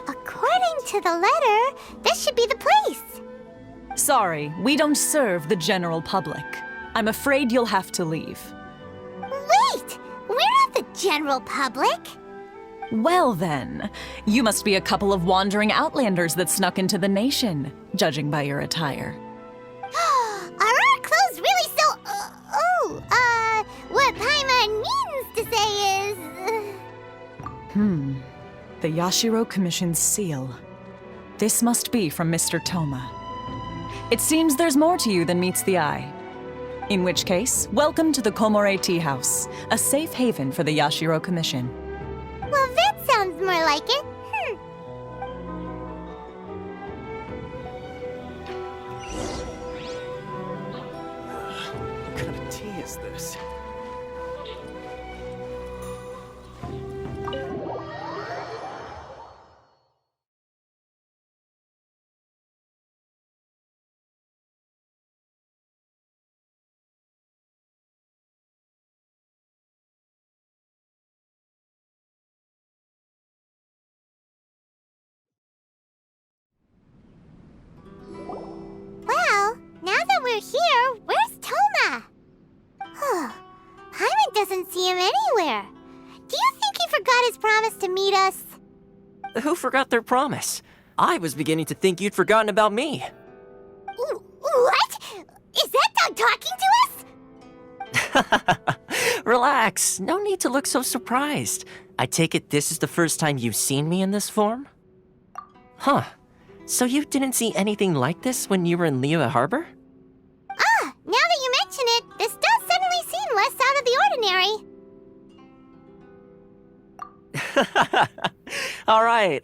According to the letter, this should be the place. Sorry, we don't serve the general public. I'm afraid you'll have to leave. Wait! We're not the general public. Well then, you must be a couple of wandering outlanders that snuck into the nation, judging by your attire. Are our clothes really so... what Paimon means to say is... The Yashiro Commission's seal. This must be from Mr. Toma. It seems there's more to you than meets the eye. In which case, welcome to the Komore Tea House, a safe haven for the Yashiro Commission. Well, that sounds more like it. What kind of tea is this? Well, now that we're here, where's Toma? Paimon doesn't see him anywhere. Do you think he forgot his promise to meet us? Who forgot their promise? I was beginning to think you'd forgotten about me. What? Is that dog talking to us? Relax, no need to look so surprised. I take it this is the first time you've seen me in this form? Huh. So you didn't see anything like this when you were in Liyue Harbor? Now that you mention it, this does suddenly seem less out of the ordinary.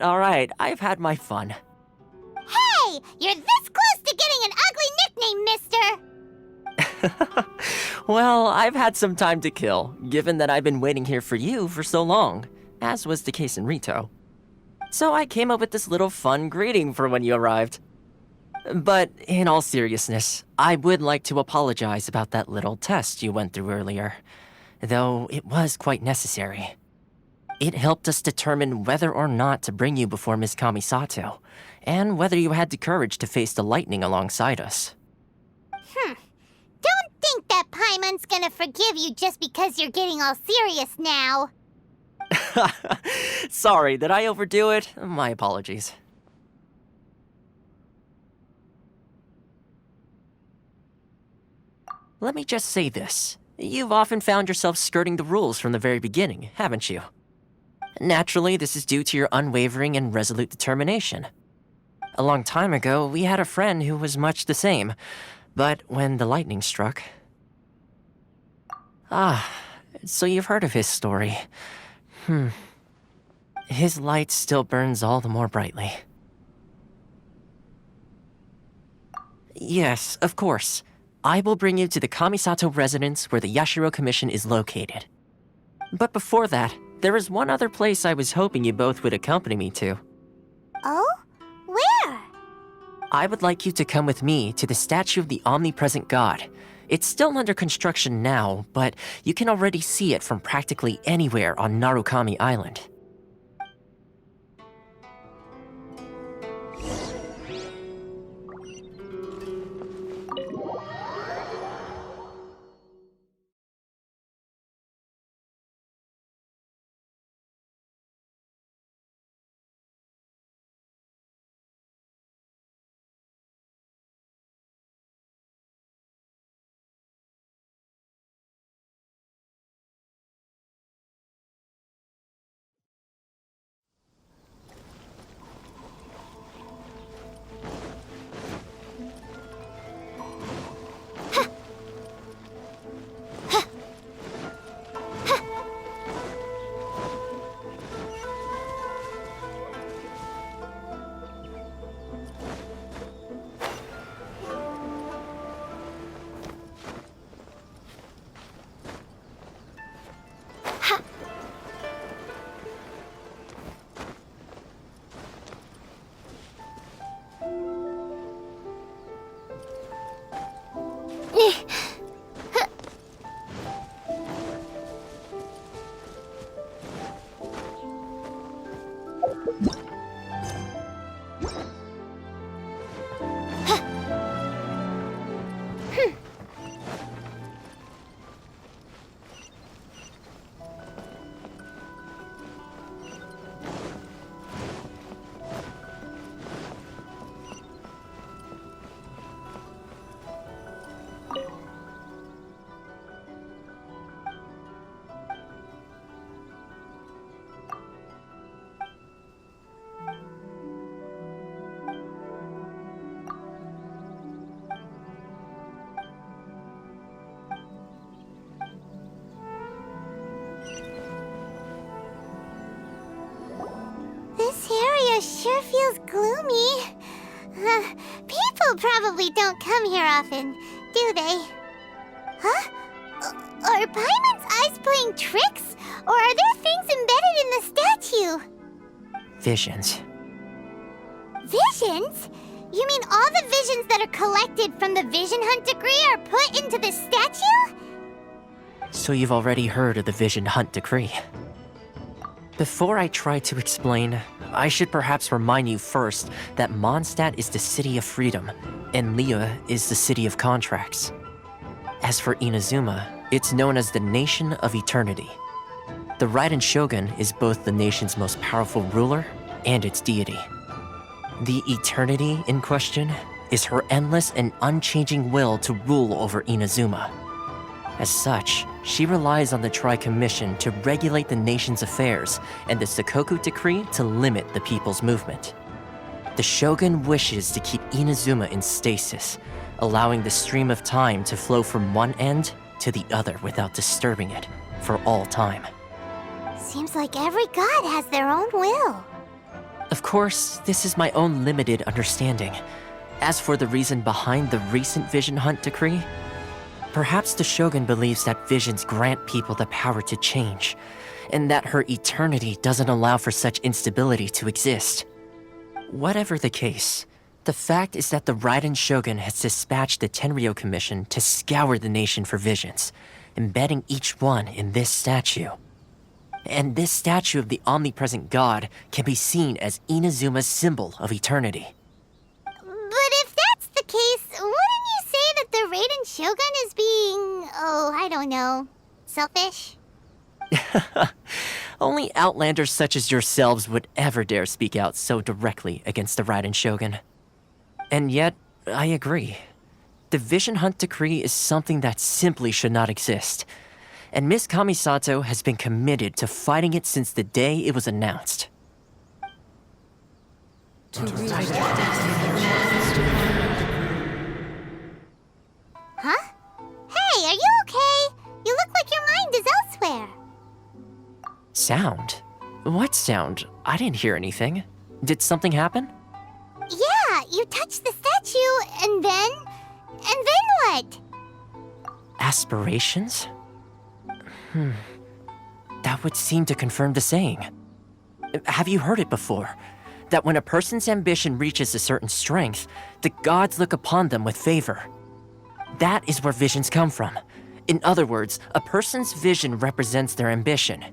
Alright, I've had my fun. Hey! You're this close to getting an ugly nickname, mister! Well, I've had some time to kill, given that I've been waiting here for you for so long, as was the case in Rito. So I came up with this little fun greeting for when you arrived. But in all seriousness, I would like to apologize about that little test you went through earlier, though it was quite necessary. It helped us determine whether or not to bring you before Miss Kamisato, and whether you had the courage to face the lightning alongside us. Don't think that Paimon's gonna forgive you just because you're getting all serious now. Sorry, did I overdo it? My apologies. Let me just say this. You've often found yourself skirting the rules from the very beginning, haven't you? Naturally, this is due to your unwavering and resolute determination. A long time ago, we had a friend who was much the same, but when the lightning struck... so you've heard of his story. His light still burns all the more brightly. Yes, of course. I will bring you to the Kamisato residence where the Yashiro Commission is located. But before that, there is one other place I was hoping you both would accompany me to. Oh? Where? I would like you to come with me to the statue of the omnipresent god. It's still under construction now, but you can already see it from practically anywhere on Narukami Island. sure feels gloomy. People probably don't come here often, do they? Huh? Are Paimon's eyes playing tricks? Or are there things embedded in the statue? Visions. Visions? You mean all the visions that are collected from the Vision Hunt decree are put into the statue? So you've already heard of the Vision Hunt decree. Before I try to explain, I should perhaps remind you first that Mondstadt is the city of freedom, and Liyue is the city of contracts. As for Inazuma, it's known as the Nation of Eternity. The Raiden Shogun is both the nation's most powerful ruler and its deity. The Eternity in question is her endless and unchanging will to rule over Inazuma. As such, she relies on the Tri-Commission to regulate the nation's affairs and the Sakoku Decree to limit the people's movement. The Shogun wishes to keep Inazuma in stasis, allowing the stream of time to flow from one end to the other without disturbing it for all time. Seems like every god has their own will. Of course, this is my own limited understanding. As for the reason behind the recent Vision Hunt decree, perhaps the Shogun believes that visions grant people the power to change, and that her eternity doesn't allow for such instability to exist. Whatever the case, the fact is that the Raiden Shogun has dispatched the Tenryou Commission to scour the nation for visions, embedding each one in this statue. And this statue of the omnipresent god can be seen as Inazuma's symbol of eternity. But if that's the case, wouldn't you say that the Raiden Shogun is being, I don't know, selfish? Only outlanders such as yourselves would ever dare speak out so directly against the Raiden Shogun. And yet, I agree. The Vision Hunt decree is something that simply should not exist. And Miss Kamisato has been committed to fighting it since the day it was announced. Huh? Hey, are you okay? You look like your mind is elsewhere. Sound? What sound? I didn't hear anything. Did something happen? Yeah, you touched the statue, and then what? Aspirations? That would seem to confirm the saying. Have you heard it before? That when a person's ambition reaches a certain strength, the gods look upon them with favor. That is where visions come from. In other words, a person's vision represents their ambition.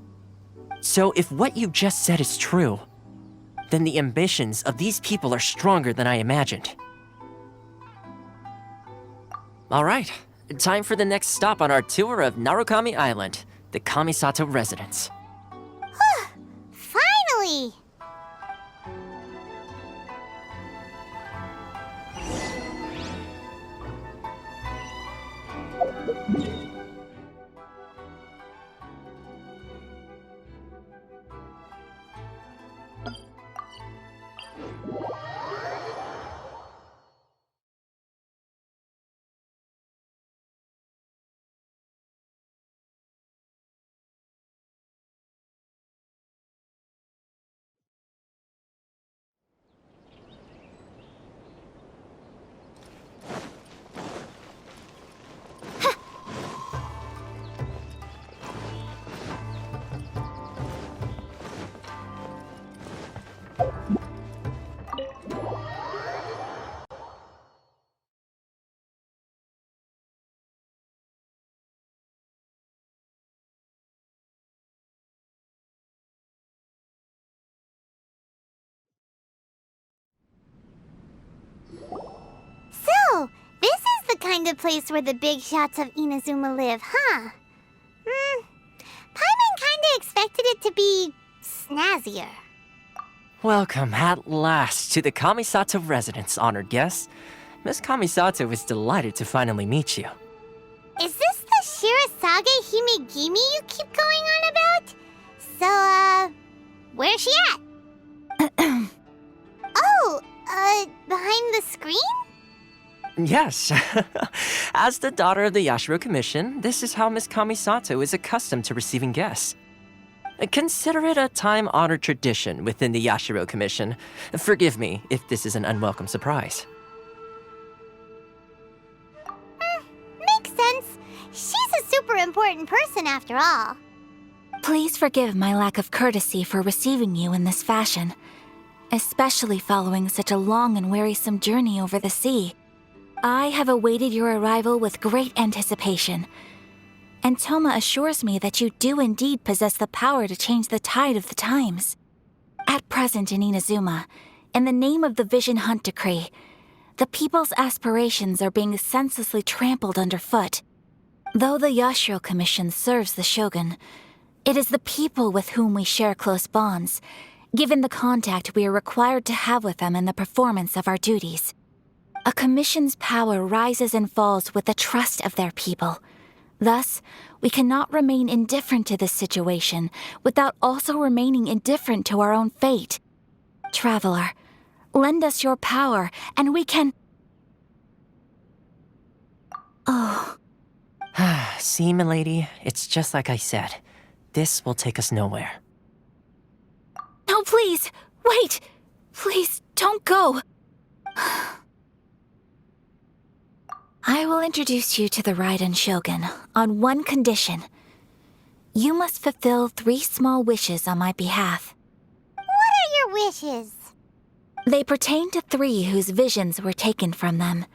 So if what you just said is true, then the ambitions of these people are stronger than I imagined. All right, time for the next stop on our tour of Narukami Island, the Kamisato residence. Finally! So, this is the kind of place where the big shots of Inazuma live, huh? Paimon kinda expected it to be snazzier. Welcome at last to the Kamisato residence, honored guests. Miss Kamisato is delighted to finally meet you. Is this the Shirasage Himegimi you keep going on about? So, where's she at? Behind the screen? Yes. As the daughter of the Yashiro Commission, this is how Miss Kamisato is accustomed to receiving guests. Consider it a time-honored tradition within the Yashiro Commission. Forgive me if this is an unwelcome surprise. Makes sense. She's a super important person after all. Please forgive my lack of courtesy for receiving you in this fashion, especially following such a long and wearisome journey over the sea. I have awaited your arrival with great anticipation, and Toma assures me that you do indeed possess the power to change the tide of the times. At present in Inazuma, in the name of the Vision Hunt Decree, the people's aspirations are being senselessly trampled underfoot. Though the Yashiro Commission serves the Shogun, it is the people with whom we share close bonds, given the contact we are required to have with them in the performance of our duties. A commission's power rises and falls with the trust of their people. Thus, we cannot remain indifferent to this situation without also remaining indifferent to our own fate. Traveler, lend us your power, and we can... Oh. See, milady, it's just like I said. This will take us nowhere. No, please! Wait! Please, don't go! I will introduce you to the Raiden Shogun on one condition. You must fulfill 3 small wishes on my behalf. What are your wishes? They pertain to 3 whose visions were taken from them.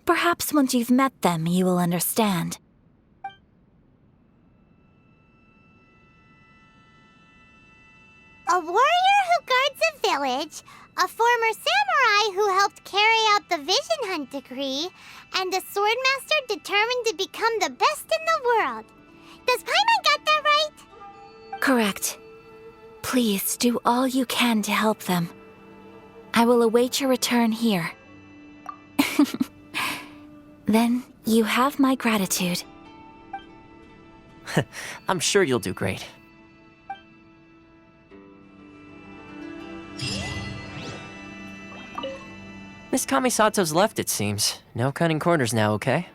Perhaps once you've met them, you will understand. A warrior who guards a village, a former samurai who helped carry out the Vision Hunt Decree, and a swordmaster determined to become the best in the world. Does Paimon get that right? Correct. Please do all you can to help them. I will await your return here. Then you have my gratitude. I'm sure you'll do great. Miss Kamisato's left, it seems. No cutting corners now, okay?